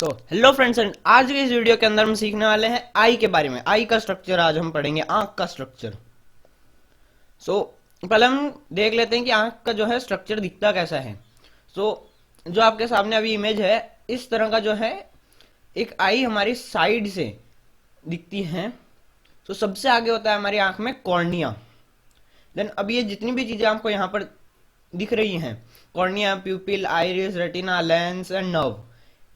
Hello friends and आज के इस वीडियो के अंदर हम सीखने वाले हैं आई के बारे में। आई का स्ट्रक्चर आज हम पढ़ेंगे, आंख का स्ट्रक्चर। पहले हम देख लेते हैं कि आंख का जो है स्ट्रक्चर दिखता कैसा है। जो आपके सामने अभी इमेज है, इस तरह का जो है एक आई हमारी साइड से दिखती है। सबसे आगे होता है हमारी आंख में कॉर्निया। देन अब ये जितनी भी चीजें आपको यहाँ पर दिख रही हैं, cornea, pupil, iris, retina, lens and nerve,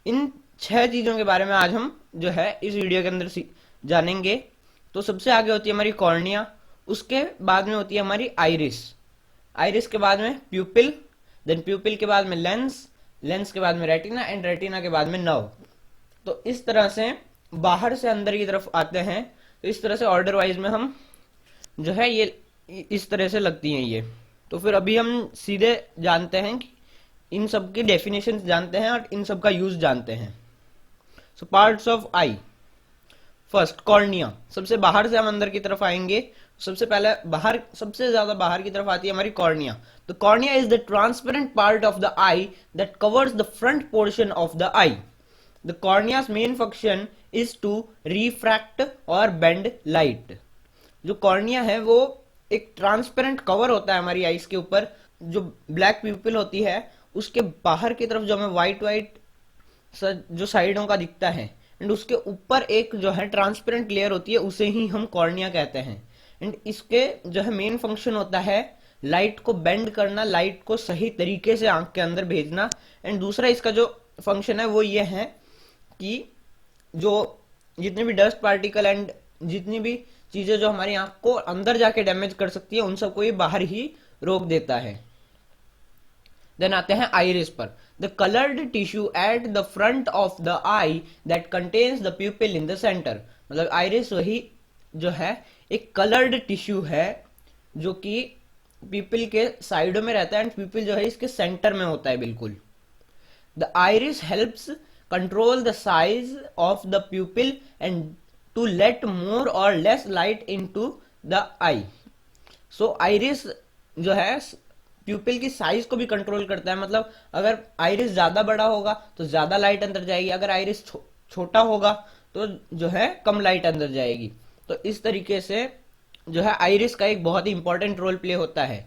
इन 6 चीजों के बारे में आज हम जो है इस वीडियो के अंदर जानेंगे। तो सबसे आगे होती है हमारी कॉर्निया, उसके बाद में होती है हमारी आइरिस, आइरिस के बाद में प्यूपिल, देन प्यूपिल के बाद में लेंस, लेंस के बाद में रेटिना एंड रेटिना के बाद में नर्व। तो इस तरह से बाहर से अंदर की तरफ आते हैं। तो इस तरह से ऑर्डर वाइज में हम जो है ये इस तरह से लगती हैं ये। तो फिर अभी हम सीधे जानते हैं कि इन सब की डेफिनेशन जानते हैं और इन सब का यूज जानते हैं। Parts of I. First cornea, सबसे बाहर से हम अंदर की तरफ आएंगे। सबसे पहले बाहर, सबसे ज्यादा बाहर की तरफ आती है हमारी cornea. The cornea is the transparent part of the eye that covers the front portion of the eye. The cornea's main function is to refract और बेंड लाइट। जो कॉर्निया है वो एक ट्रांसपेरेंट कवर होता है हमारी आईज के ऊपर। जो ब्लैक प्यूपिल होती है उसके बाहर की तरफ जो हमें व्हाइट जो साइडों का दिखता है, एंड उसके ऊपर एक जो है ट्रांसपेरेंट लेयर होती है, उसे ही हम कॉर्निया कहते हैं। एंड इसके जो है मेन फंक्शन होता है लाइट को बेंड करना, लाइट को सही तरीके से आंख के अंदर भेजना। एंड दूसरा इसका जो फंक्शन है वो ये है कि जो जितने भी डस्ट पार्टिकल एंड जितनी भी चीजें जो हमारी आंख को अंदर जाके डैमेज कर सकती है, उन सबको ये बाहर ही रोक देता है। देन आते हैं आइरिस पर। The coloured tissue at the front of the eye that contains the प्यूपिल in the centre. मतलब आइरिस वही जो है एक कलर्ड टिश्यू है जो कि प्यूपिल के साइडों में रहता है, एंड प्यूपिल जो है इसके सेंटर में होता है बिल्कुल। The iris helps control the size of the pupil and to let more और less light into the eye. Iris जो है प्यूपिल की साइज को भी कंट्रोल करता है। मतलब अगर आइरिस ज्यादा बड़ा होगा तो ज्यादा लाइट अंदर जाएगी, अगर आइरिस छोटा होगा तो जो है कम लाइट अंदर जाएगी। तो इस तरीके से जो है आइरिस का एक बहुत ही इंपॉर्टेंट रोल प्ले होता है।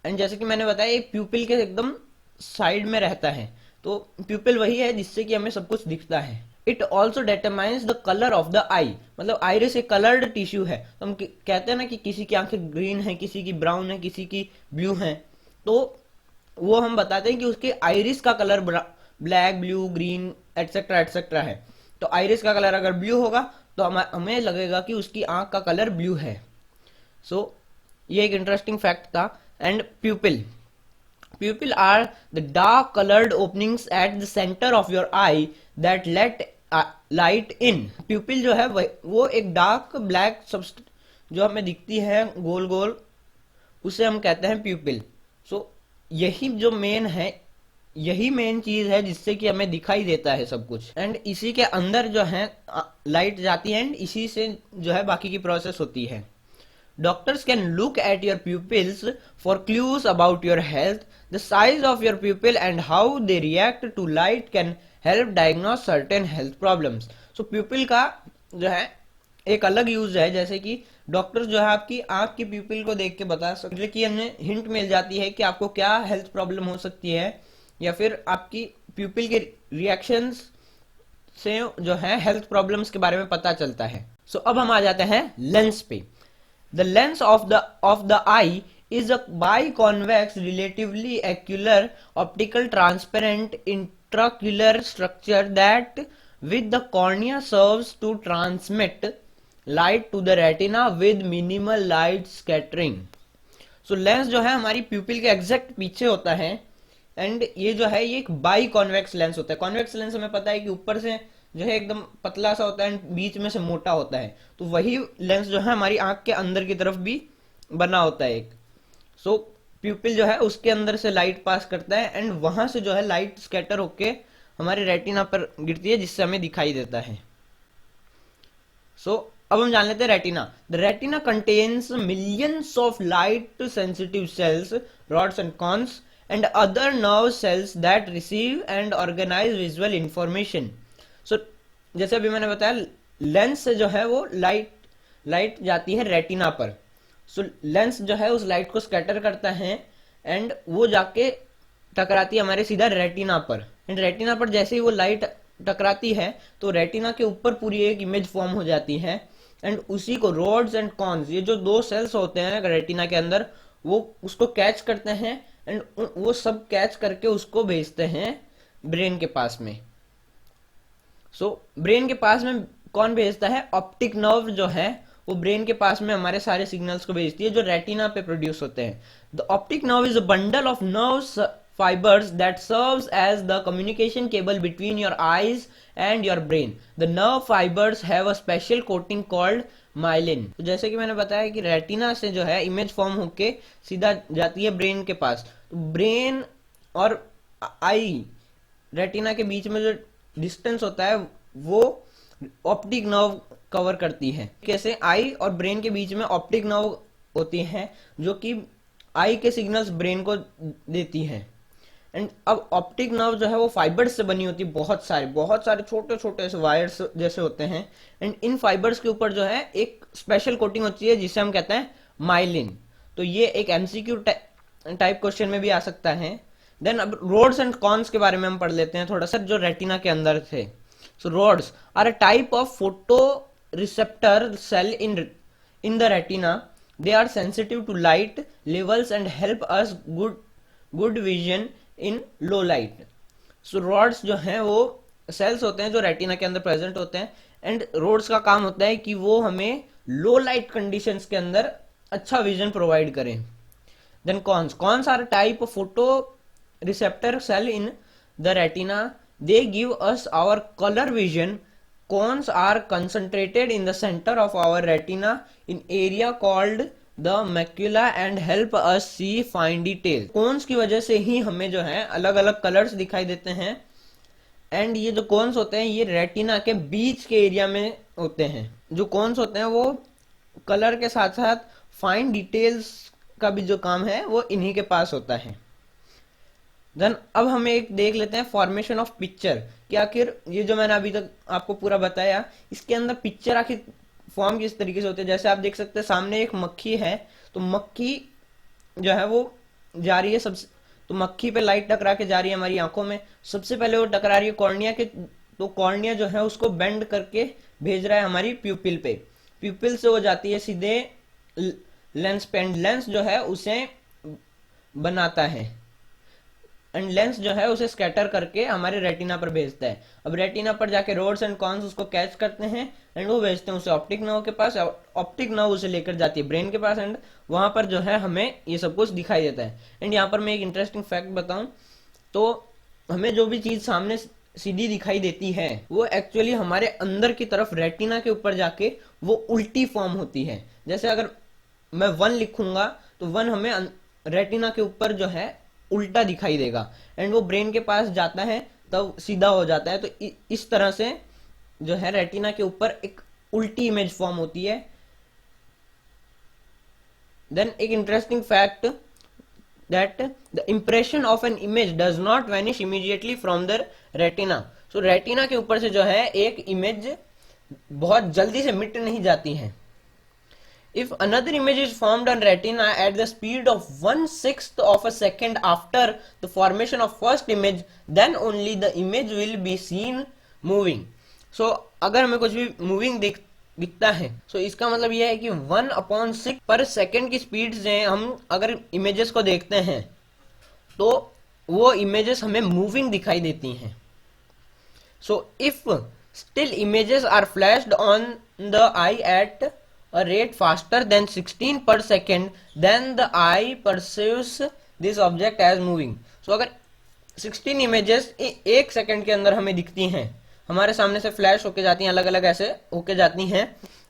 एंड जैसे कि मैंने बताया, एक प्यूपिल के एकदम साइड में रहता है। तो प्यूपिल वही है जिससे कि हमें सब कुछ दिखता है। It also determines the colour of the eye. मतलब आइरिस एक कलर्ड टिश्यू है। तो हम कहते हैं ना कि किसी की आंखें ग्रीन है, किसी की ब्राउन है, किसी की ब्लू है। तो वो हम बताते हैं कि उसके आइरिस का colour black, blue, green etcetera etcetera है। तो आइरिस का कलर अगर ब्लू होगा तो हमें लगेगा कि उसकी आंख का कलर ब्लू है। ये एक इंटरेस्टिंग फैक्ट था। And pupil are the dark coloured openings at the centre of your eye that let light in. Pupil जो है वो एक डार्क ब्लैक जो हमें दिखती है गोल गोल, उसे हम कहते हैं प्यूपिल। यही जो मेन है, यही मेन चीज है जिससे कि हमें दिखाई देता है सब कुछ। एंड इसी के अंदर जो है लाइट जाती है, एंड इसी से जो है बाकी की प्रोसेस होती है। Doctors can look at your pupils for clues about your health. The size of your pupil and how they react to light can help diagnose certain health problems. Pupil का जो है एक अलग यूज है, जैसे कि डॉक्टर जो है आपकी आंख की प्यूपिल को देख के बता सकते कि हमें हिंट मिल जाती है कि आपको क्या हेल्थ प्रॉब्लम हो सकती है, या फिर आपकी प्यूपिल के रिएक्शंस से जो है हेल्थ प्रॉब्लम्स के बारे में पता चलता है। अब हम आ जाते हैं लेंस पे। The lens of the eye is a biconvex relatively ocular optical transparent intraocular structure that with the cornea serves to transmit light to the retina with minimal light scattering. Lens जो है हमारी प्यूपिल के exact पीछे होता है, and ये जो है ये एक बाई कॉन्वेक्स लेंस होता है। कॉन्वेक्स लेंस हमें पता है कि ऊपर से जो है एकदम पतला सा होता है एंड बीच में से मोटा होता है। तो वही लेंस जो है हमारी आंख के अंदर की तरफ भी बना होता है एक। प्यूपिल जो है उसके अंदर से लाइट पास करता है, एंड वहां से जो है लाइट स्कैटर होके हमारे रेटिना पर गिरती है, जिससे हमें दिखाई देता है। अब हम जान लेते हैं retina. The retina contains millions of light sensitive cells, rods and cones and other nerve cells that receive and organise visual information. So जैसे अभी मैंने बताया, लेंस से जो है वो लाइट जाती है रेटिना पर। सो लेंस जो है उस लाइट को स्कैटर करता है एंड वो जाके टकराती है हमारे सीधा रेटिना पर। एंड रेटिना पर जैसे ही वो लाइट टकराती है तो रेटिना के ऊपर पूरी एक इमेज फॉर्म हो जाती है। एंड उसी को रोड्स एंड कॉन्स, ये जो दो सेल्स होते हैं रेटिना के अंदर, वो उसको कैच करते हैं एंड वो सब कैच करके उसको भेजते हैं ब्रेन के पास में। सो ब्रेन के पास में कौन भेजता है? ऑप्टिक नर्व जो है वो ब्रेन के पास में हमारे सारे सिग्नल्स को भेजती है जो रेटिना पे प्रोड्यूस होते हैं। The optic nerve is a bundle of nerve fibers that serves as the communication cable between your eyes and your brain. The nerve fibers have a special coating called myelin. तो जैसे कि मैंने बताया कि retina से जो है image form होके सीधा जाती है ब्रेन के पास। तो ब्रेन और आई, रेटिना के बीच में जो डिस्टेंस होता है वो ऑप्टिक नर्व कवर करती है। कैसे? आई और ब्रेन के बीच में ऑप्टिक नर्व होती है जो कि आई के सिग्नल्स ब्रेन को देती है। एंड अब ऑप्टिक नर्व जो है वो फाइबर्स से बनी होती है, बहुत सारे छोटे छोटे से वायर्स जैसे होते हैं। एंड इन फाइबर्स के ऊपर जो है एक स्पेशल कोटिंग होती है जिसे हम कहते हैं माइलिन। तो ये एक एमसीक्यू टाइप क्वेश्चन में भी आ सकता है। देन अब रोड्स एंड कॉन्स के बारे में हम पढ़ लेते हैं थोड़ा सा, जो रेटिना के अंदर थे। So rods are a type of photo receptor cell in the retina. They are sensitive to light levels and help us good vision in low light. So rods जो हैं वो सेल्स होते हैं जो रेटिना के अंदर प्रेजेंट होते हैं। एंड रोड्स का काम होता है कि वो हमें लो लाइट कंडीशंस के अंदर अच्छा विजन प्रोवाइड करें। Then cones are type of photo receptor cell in the retina. They give us our colour vision. Cones are concentrated in the center of our retina in area called the macula and help us see fine details. Cones की वजह से ही हमें जो है अलग अलग colours दिखाई देते हैं। एंड ये जो कोन्स होते हैं ये रेटिना के बीच के एरिया में होते हैं। जो कोन्स होते हैं वो कलर के साथ साथ फाइन डिटेल्स का भी जो काम है वो इन्हीं के पास होता है। देन अब हम एक देख लेते हैं फॉर्मेशन ऑफ पिक्चर कि आखिर ये जो मैंने अभी तक आपको पूरा बताया इसके अंदर पिक्चर आखिर फॉर्म किस तरीके से होते हैं। जैसे आप देख सकते हैं सामने एक मक्खी है, तो मक्खी जो है वो जा रही है सबसे, तो मक्खी पे लाइट टकरा के जा रही है हमारी आंखों में। सबसे पहले वो टकरा रही है कॉर्निया के, तो कॉर्निया जो है उसको बेंड करके भेज रहा है हमारी प्यूपिल पे। प्यूपिल से वो जाती है सीधे लेंस पे एंड लेंस जो है उसे बनाता है एंड लेंस जो है उसे स्कैटर करके हमारे रेटिना पर भेजता है। अब रेटिना पर जाके रोड्स एंड कॉन्स उसको कैच करते हैं एंड वो भेजते हैं उसे ऑप्टिक नर्व के पास। ऑप्टिक नर्व उसे लेकर जाती है ब्रेन के पास एंड वहां पर जो है हमें ये सब कुछ दिखाई देता है। एंड यहाँ पर मैं एक इंटरेस्टिंग फैक्ट बताऊं तो हमें जो भी चीज सामने सीधी दिखाई देती है वो एक्चुअली हमारे अंदर की तरफ रेटिना के ऊपर जाके वो उल्टी फॉर्म होती है। जैसे अगर मैं 1 लिखूंगा तो 1 हमें रेटिना के ऊपर जो है उल्टा दिखाई देगा एंड वो ब्रेन के पास जाता है तब सीधा हो जाता है। तो इस तरह से जो है रेटिना के ऊपर एक उल्टी इमेज फॉर्म होती है। देन एक interesting fact that the impression of an image does not vanish immediately from the retina. So retina के ऊपर से जो है एक इमेज बहुत जल्दी से मिट नहीं जाती है। If another image is formed on retina at the speed of 1/6 of a second after the formation of first image, then only the image will be seen moving. So अगर हमें कुछ भी मूविंग दिखता है so इसका मतलब यह है कि 1/6 पर सेकेंड की स्पीड से हम अगर इमेजेस को देखते हैं तो वो इमेजेस हमें मूविंग दिखाई देती हैं। So if still images are flashed on the eye at a rate faster than 16 per second, then the eye perceives this object as moving. So अगर 16 इमेजेस 1 सेकेंड के अंदर हमें दिखती हैं, हमारे सामने से फ्लैश होके जाती हैं, अलग अलग ऐसे होके जाती हैं,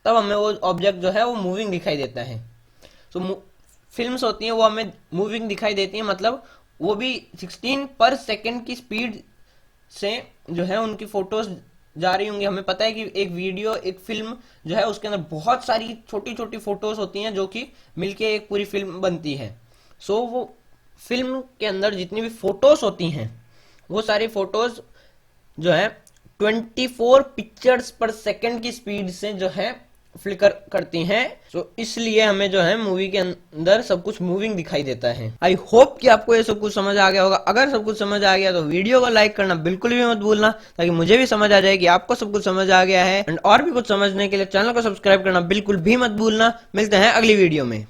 तब हमें वो ऑब्जेक्ट जो है वो मूविंग दिखाई देता है। सो फिल्म्स होती हैं वो हमें मूविंग दिखाई देती हैं, मतलब वो भी 16 पर सेकेंड की स्पीड से जो है उनकी फोटोज जा रही होंगी। हमें पता है कि एक वीडियो, एक फिल्म जो है उसके अंदर बहुत सारी छोटी छोटी फोटोज होती हैं जो कि मिलके एक पूरी फिल्म बनती है। सो वो फिल्म के अंदर जितनी भी फोटोज होती हैं वो सारी फोटोज जो है 24 पिक्चर्स पर सेकंड की स्पीड से जो है फ्लिकर करती हैं। सो इसलिए हमें जो है मूवी के अंदर सब कुछ मूविंग दिखाई देता है। आई होप कि आपको ये सब कुछ समझ आ गया होगा। अगर सब कुछ समझ आ गया तो वीडियो को लाइक करना बिल्कुल भी मत भूलना, ताकि मुझे भी समझ आ जाए कि आपको सब कुछ समझ आ गया है। एंड और भी कुछ समझने के लिए चैनल को सब्सक्राइब करना बिल्कुल भी मत भूलना। मिलते हैं अगली वीडियो में।